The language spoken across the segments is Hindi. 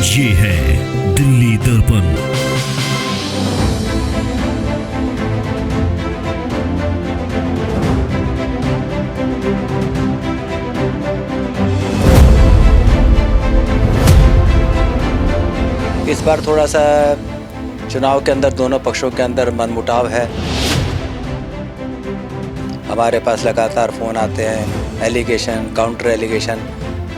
ये है दिल्ली दर्पण। इस बार थोड़ा सा चुनाव के अंदर दोनों पक्षों के अंदर मनमुटाव है। हमारे पास लगातार फ़ोन आते हैं, एलिगेशन, काउंटर एलिगेशन।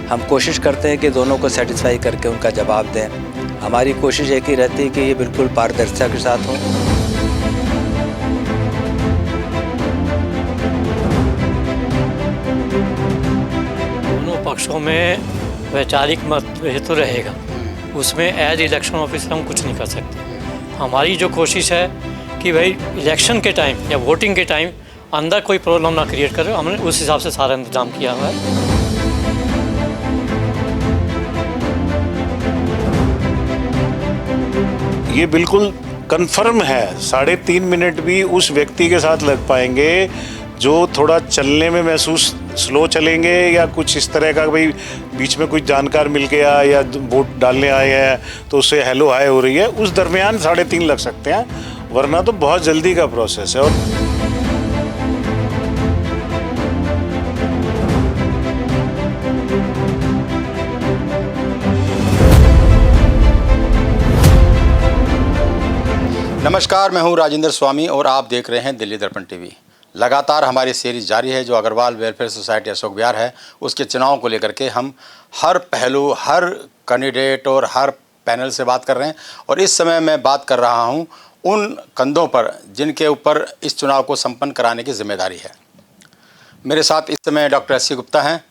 हम कोशिश करते हैं कि दोनों को सेटिस्फाई करके उनका जवाब दें। हमारी कोशिश एक ही रहती है कि ये बिल्कुल पारदर्शिता के साथ हो। दोनों पक्षों में वैचारिक मतभेद तो रहेगा, उसमें एज इलेक्शन ऑफिसर हम कुछ नहीं कर सकते। हमारी जो कोशिश है कि भाई इलेक्शन के टाइम या वोटिंग के टाइम अंदर कोई प्रॉब्लम ना क्रिएट करे, हमने उस हिसाब से सारा इंतजाम किया हुआ है। ये बिल्कुल कंफर्म है, 3.5 मिनट भी उस व्यक्ति के साथ लग पाएंगे जो थोड़ा चलने में महसूस स्लो चलेंगे या कुछ इस तरह का, भाई बीच में कुछ जानकार मिल गया या वोट डालने आए हैं तो उससे हेलो हाय हो रही है, उस दरमियान 3.5 लग सकते हैं, वरना तो बहुत जल्दी का प्रोसेस है। और नमस्कार, मैं हूं राजेंद्र स्वामी और आप देख रहे हैं दिल्ली दर्पण टीवी। लगातार हमारी सीरीज जारी है जो अग्रवाल वेलफेयर सोसाइटी अशोक विहार है, उसके चुनाव को लेकर के हम हर पहलू, हर कैंडिडेट और हर पैनल से बात कर रहे हैं। और इस समय मैं बात कर रहा हूं उन कंधों पर जिनके ऊपर इस चुनाव को संपन्न कराने की जिम्मेदारी है। मेरे साथ इस समय डॉक्टर एस सी गुप्ता हैं।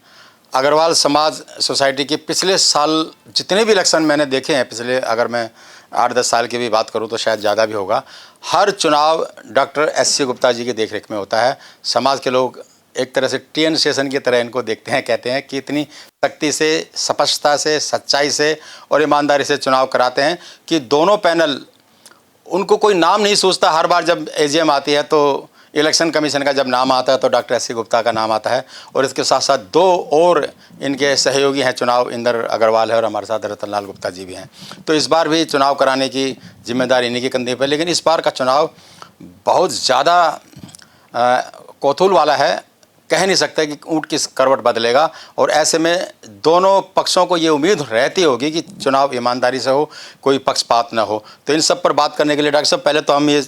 अग्रवाल समाज सोसाइटी के पिछले साल जितने भी इलेक्शन मैंने देखे हैं, पिछले अगर मैं 8-10 साल की भी बात करूं तो शायद ज़्यादा भी होगा, हर चुनाव doctor S C Gupta ji की देखरेख में होता है। समाज के लोग एक तरह से टीएन स्टेशन की तरह इनको देखते हैं, कहते हैं कि इतनी सख्ती से, स्पष्टता से, सच्चाई से और ईमानदारी से चुनाव कराते हैं कि दोनों पैनल, उनको कोई नाम नहीं सोचता। हर बार जब एजीएम आती है तो इलेक्शन कमीशन का जब नाम आता है तो डॉक्टर एस सी गुप्ता का नाम आता है, और इसके साथ साथ 2 और इनके सहयोगी हैं चुनाव, इंदर अग्रवाल है और हमारे साथ रतनलाल गुप्ता जी भी हैं। तो इस बार भी चुनाव कराने की जिम्मेदारी इन्हीं के कंधे पर। लेकिन इस बार का चुनाव बहुत ज़्यादा कौतूहल वाला है, कह नहीं सकते कि ऊँट किस करवट बदलेगा। और ऐसे में दोनों पक्षों को ये उम्मीद रहती होगी कि चुनाव ईमानदारी से हो, कोई पक्षपात न हो। तो इन सब पर बात करने के लिए डॉक्टर साहब, पहले तो हम ये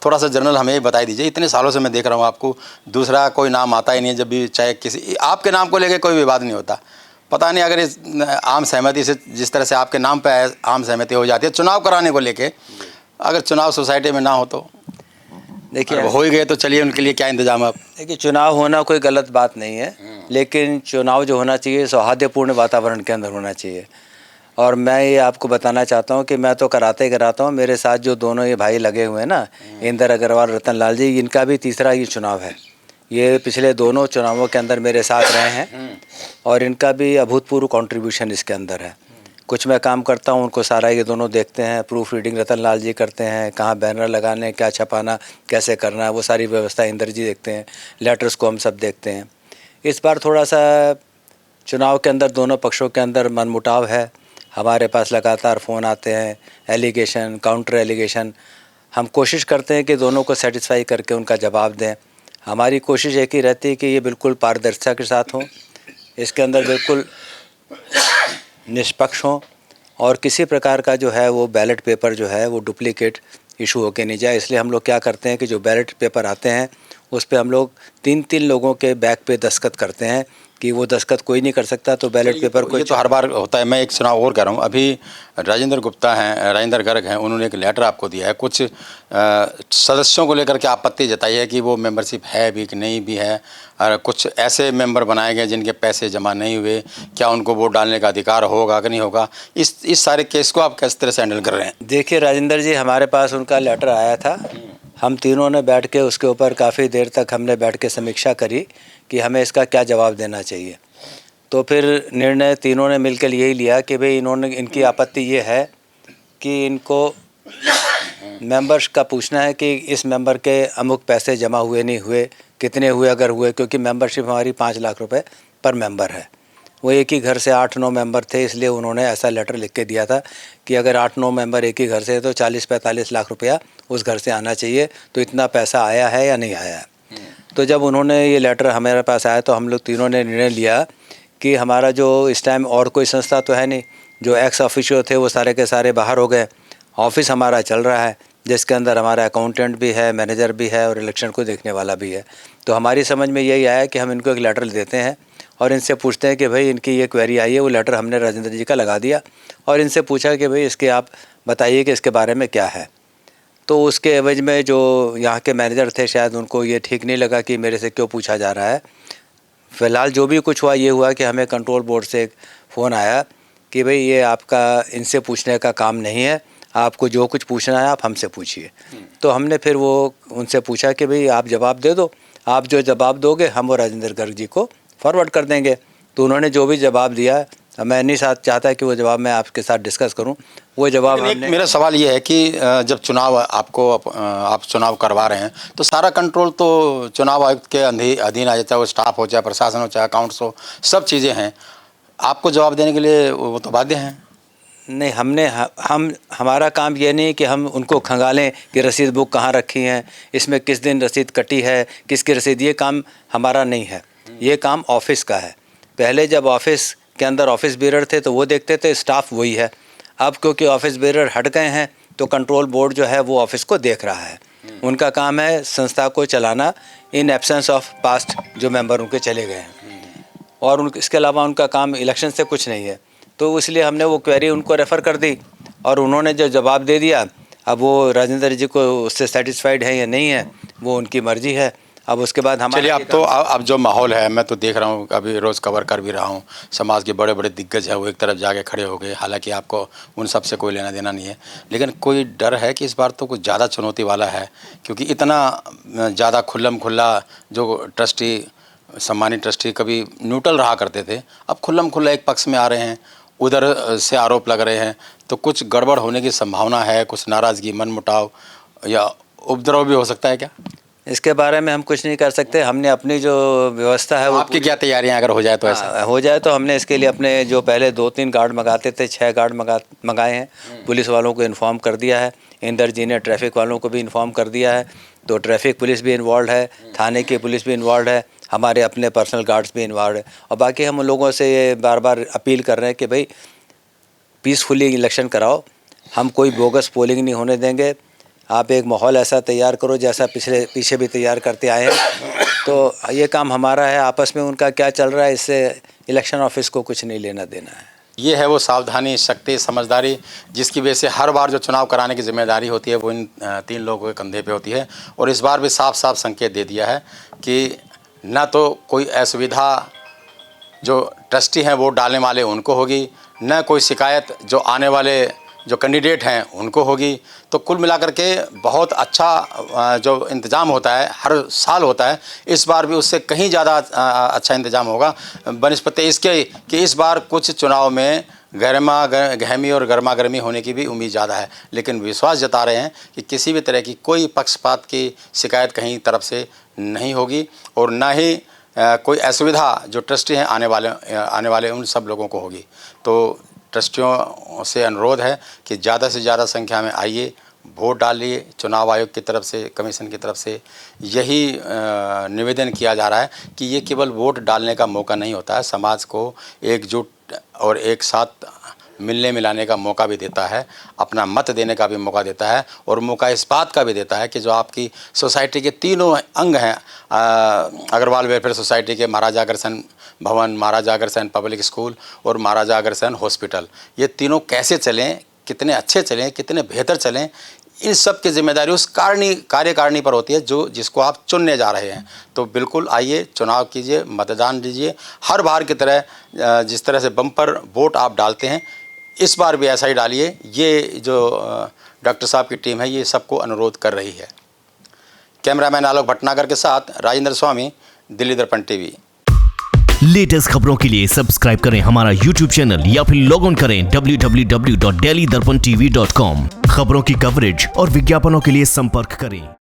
थोड़ा सा जनरल हमें ये बता दीजिए, इतने सालों से मैं देख रहा हूँ आपको, दूसरा कोई नाम आता ही नहीं है। जब भी चाहे किसी आपके नाम को लेकर कोई विवाद नहीं होता, पता नहीं अगर इस आम सहमति से, जिस तरह से आपके नाम पर आम सहमति हो जाती है चुनाव कराने को लेके, अगर चुनाव सोसाइटी में ना हो तो देखिए हो ही गए तो चलिए उनके लिए क्या इंतजाम है? देखिए, चुनाव होना कोई गलत बात नहीं है, लेकिन चुनाव जो होना चाहिए सौहार्दपूर्ण वातावरण के अंदर होना चाहिए। और मैं ये आपको बताना चाहता हूँ कि मैं तो कराते ही कराता हूँ। मेरे साथ जो दोनों ये भाई लगे हुए हैं ना, इंदर अग्रवाल, रतनलाल जी, इनका भी तीसरा ये चुनाव है। ये पिछले दोनों चुनावों के अंदर मेरे साथ रहे हैं और इनका भी अभूतपूर्व कंट्रीब्यूशन इसके अंदर है। कुछ मैं काम करता हूँ, उनको सारा ये दोनों देखते हैं। प्रूफ रीडिंग रतनलाल जी करते हैं, कहाँ बैनर लगाने, क्या छपाना, कैसे करना है, वो सारी व्यवस्था इंदर जी देखते हैं। लेटर्स को हम सब देखते हैं। इस बार थोड़ा सा चुनाव के अंदर दोनों पक्षों के अंदर मनमुटाव है। हमारे पास लगातार फ़ोन आते हैं, एलिगेशन, काउंटर एलिगेशन। हम कोशिश करते हैं कि दोनों को सेटिस्फाई करके उनका जवाब दें। हमारी कोशिश एक ही रहती है कि ये बिल्कुल पारदर्शिता के साथ हो, इसके अंदर बिल्कुल निष्पक्ष हों और किसी प्रकार का जो है वो बैलेट पेपर जो है वो डुप्लीकेट इशू होके नहीं जाए। इसलिए हम लोग क्या करते हैं कि जो बैलेट पेपर आते हैं उस पे हम लोग 3-3 लोगों के बैक पे दस्तखत करते हैं कि वो दस्तखत कोई नहीं कर सकता, तो बैलेट पेपर कोई तो हर बार होता है। मैं एक चुनाव और कर रहा हूँ, अभी राजेंद्र गुप्ता हैं, राजेंद्र गर्ग हैं, उन्होंने एक लेटर आपको दिया है, कुछ सदस्यों को लेकर के आपत्ति जताई है कि वो मेंबरशिप है भी कि नहीं भी है, और कुछ ऐसे मेंबर बनाए गए जिनके पैसे जमा नहीं हुए, क्या उनको वोट डालने का अधिकार होगा कि नहीं होगा? इस सारे केस को आप किस तरह से हैंडल कर रहे हैं? देखिए राजेंद्र जी, हमारे पास उनका लेटर आया था, हम तीनों ने बैठ के उसके ऊपर काफ़ी देर तक हमने बैठ के समीक्षा करी कि हमें इसका क्या जवाब देना चाहिए। तो फिर निर्णय तीनों ने मिलकर यही लिया कि भाई इनकी आपत्ति ये है कि इनको मेंबर्स का पूछना है कि इस मेंबर के अमुक पैसे जमा हुए नहीं हुए, कितने हुए, अगर हुए, क्योंकि मेंबरशिप हमारी 5 लाख रुपए पर मेंबर है। वो एक ही घर से 8-9 मेंबर थे, इसलिए उन्होंने ऐसा लेटर लिख के दिया था कि अगर 8-9 मेंबर एक ही घर से है तो 40-45 लाख रुपया उस घर से आना चाहिए। तो इतना पैसा आया है या नहीं आया है? तो जब उन्होंने ये लेटर हमारे पास आया तो हम लोग तीनों ने निर्णय लिया कि हमारा जो इस टाइम और कोई संस्था तो है नहीं, जो एक्स ऑफिशियो थे वो सारे के सारे बाहर हो गए। ऑफिस हमारा चल रहा है जिसके अंदर हमारा अकाउंटेंट भी है, मैनेजर भी है और इलेक्शन को देखने वाला भी है। तो हमारी समझ में यही आया कि हम इनको एक लेटर देते हैं और इनसे पूछते हैं कि भाई इनकी ये क्वेरी आई है। वो लेटर हमने राजेंद्र जी का लगा दिया और इनसे पूछा कि भाई इसके आप बताइए कि इसके बारे में क्या है। तो उसके एवज में जो यहाँ के मैनेजर थे शायद उनको ये ठीक नहीं लगा कि मेरे से क्यों पूछा जा रहा है। फ़िलहाल जो भी कुछ हुआ ये हुआ कि हमें कंट्रोल बोर्ड से एक फ़ोन आया कि भाई ये आपका इनसे पूछने का काम नहीं है, आपको जो कुछ पूछना है आप हमसे पूछिए। तो हमने फिर वो उनसे पूछा कि भाई आप जवाब दे दो, आप जो जवाब दोगे हम वो राजेंद्र गर्ग जी को फॉरवर्ड कर देंगे। तो उन्होंने जो भी जवाब दिया, मैं नहीं चाहता कि वो जवाब मैं आपके साथ डिस्कस करूं। वो जवाब हमने, मेरा सवाल ये है कि जब चुनाव आप चुनाव करवा रहे हैं तो सारा कंट्रोल तो चुनाव आयुक्त के अधीन आ जाता है। वो स्टाफ हो चाहे प्रशासन हो चाहे अकाउंट्स हो, सब चीज़ें हैं। आपको जवाब देने के लिए वो तो बाध्य हैं। नहीं, हमारा काम ये नहीं कि हम उनको खंगालें कि रसीद बुक कहाँ रखी हैं, इसमें किस दिन रसीद कटी है, किसकी रसीद, ये काम हमारा नहीं है। ये काम ऑफिस का है। पहले जब ऑफिस के अंदर ऑफिस बेरर थे तो वो देखते थे, स्टाफ वही है। अब क्योंकि ऑफिस बेरर हट गए हैं तो कंट्रोल बोर्ड जो है वो ऑफिस को देख रहा है। उनका काम है संस्था को चलाना इन एब्सेंस ऑफ पास्ट जो मेंबर उनके चले गए हैं, और इसके अलावा उनका काम इलेक्शन से कुछ नहीं है। तो इसलिए हमने वो क्वेरी उनको रेफ़र कर दी और उन्होंने जो जवाब दे दिया, अब वो राजेंद्र जी को उससे सेटिस्फाइड है या नहीं है वो उनकी मर्जी है। अब उसके बाद हम चलिए, अब जो माहौल है मैं तो देख रहा हूँ, अभी रोज़ कवर कर भी रहा हूँ, समाज के बड़े बड़े दिग्गज है वो एक तरफ जाके खड़े हो गए। हालांकि आपको उन सब से कोई लेना देना नहीं है, लेकिन कोई डर है कि इस बार तो कुछ ज़्यादा चुनौती वाला है, क्योंकि इतना ज़्यादा खुल्लम खुल्ला जो ट्रस्टी, सम्मानित ट्रस्टी कभी न्यूट्रल रहा करते थे, अब खुल्लम खुल्ला एक पक्ष में आ रहे हैं, उधर से आरोप लग रहे हैं। तो कुछ गड़बड़ होने की संभावना है, कुछ नाराज़गी, मनमुटाव या उपद्रव भी हो सकता है क्या? इसके बारे में हम कुछ नहीं कर सकते। हमने अपनी जो व्यवस्था है वो, आपकी क्या तैयारियां अगर हो जाए तो? ऐसा हो जाए तो हमने इसके लिए अपने जो पहले 2-3 गार्ड मंगाते थे, 6 गार्ड मंगाए हैं। पुलिस वालों को इन्फॉर्म कर दिया है, इंदर जी ने ट्रैफिक वालों को भी इन्फॉर्म कर दिया है। तो ट्रैफिक पुलिस भी इन्वॉल्व है, थाने की पुलिस भी इन्वॉल्व है, हमारे अपने पर्सनल गार्ड्स भी इन्वॉल्व है। और बाकी हम लोगों से ये बार बार अपील कर रहे हैं कि भाई पीसफुली इलेक्शन कराओ, हम कोई बोगस पोलिंग नहीं होने देंगे। आप एक माहौल ऐसा तैयार करो जैसा पीछे भी तैयार करते आए हैं। तो ये काम हमारा है, आपस में उनका क्या चल रहा है इससे इलेक्शन ऑफिस को कुछ नहीं लेना देना है। ये है वो सावधानी, शक्ति, समझदारी जिसकी वजह से हर बार जो चुनाव कराने की जिम्मेदारी होती है वो इन 3 लोगों के कंधे पे होती है। और इस बार भी साफ साफ संकेत दे दिया है कि न तो कोई असुविधा जो ट्रस्टी हैं वोट डालने वाले उनको होगी, न कोई शिकायत जो आने वाले जो कैंडिडेट हैं उनको होगी। तो कुल मिलाकर के बहुत अच्छा जो इंतज़ाम होता है, हर साल होता है, इस बार भी उससे कहीं ज़्यादा अच्छा इंतज़ाम होगा बनिस्बत इसके कि इस बार कुछ चुनाव में गहमी और गर्मा गर्मी होने की भी उम्मीद ज़्यादा है। लेकिन विश्वास जता रहे हैं कि किसी भी तरह की कोई पक्षपात की शिकायत कहीं तरफ से नहीं होगी और ना ही कोई असुविधा जो ट्रस्टी हैं आने वाले उन सब लोगों को होगी। तो ट्रस्टियों से अनुरोध है कि ज़्यादा से ज़्यादा संख्या में आइए, वोट डालिए। चुनाव आयोग की तरफ से, कमीशन की तरफ से यही निवेदन किया जा रहा है कि ये केवल वोट डालने का मौका नहीं होता है, समाज को एकजुट और एक साथ मिलने मिलाने का मौका भी देता है, अपना मत देने का भी मौका देता है और मौका इस बात का भी देता है कि जो आपकी सोसाइटी के तीनों अंग हैं, अग्रवाल वेलफेयर सोसाइटी के महाराजा अग्रसेन भवन, महाराजा अग्रसेन पब्लिक स्कूल और महाराजा अग्रसेन हॉस्पिटल, ये तीनों कैसे चलें, कितने अच्छे चलें, कितने बेहतर चलें, इन सब की जिम्मेदारी उस कार्यकारिणी पर होती है जिसको आप चुनने जा रहे हैं। तो बिल्कुल आइए, चुनाव कीजिए, मतदान दीजिए। हर बार की तरह जिस तरह से बम्पर वोट आप डालते हैं, इस बार भी ऐसा ही डालिए। ये जो डॉक्टर साहब की टीम है ये सबको अनुरोध कर रही है। कैमरामैन आलोक भटनागर के साथ राजेंद्र स्वामी, दिल्ली दर्पण टीवी। लेटेस्ट खबरों के लिए सब्सक्राइब करें हमारा YouTube चैनल या फिर लॉग ऑन करें www.delhidarpantv.com। खबरों की कवरेज और विज्ञापनों के लिए संपर्क करें।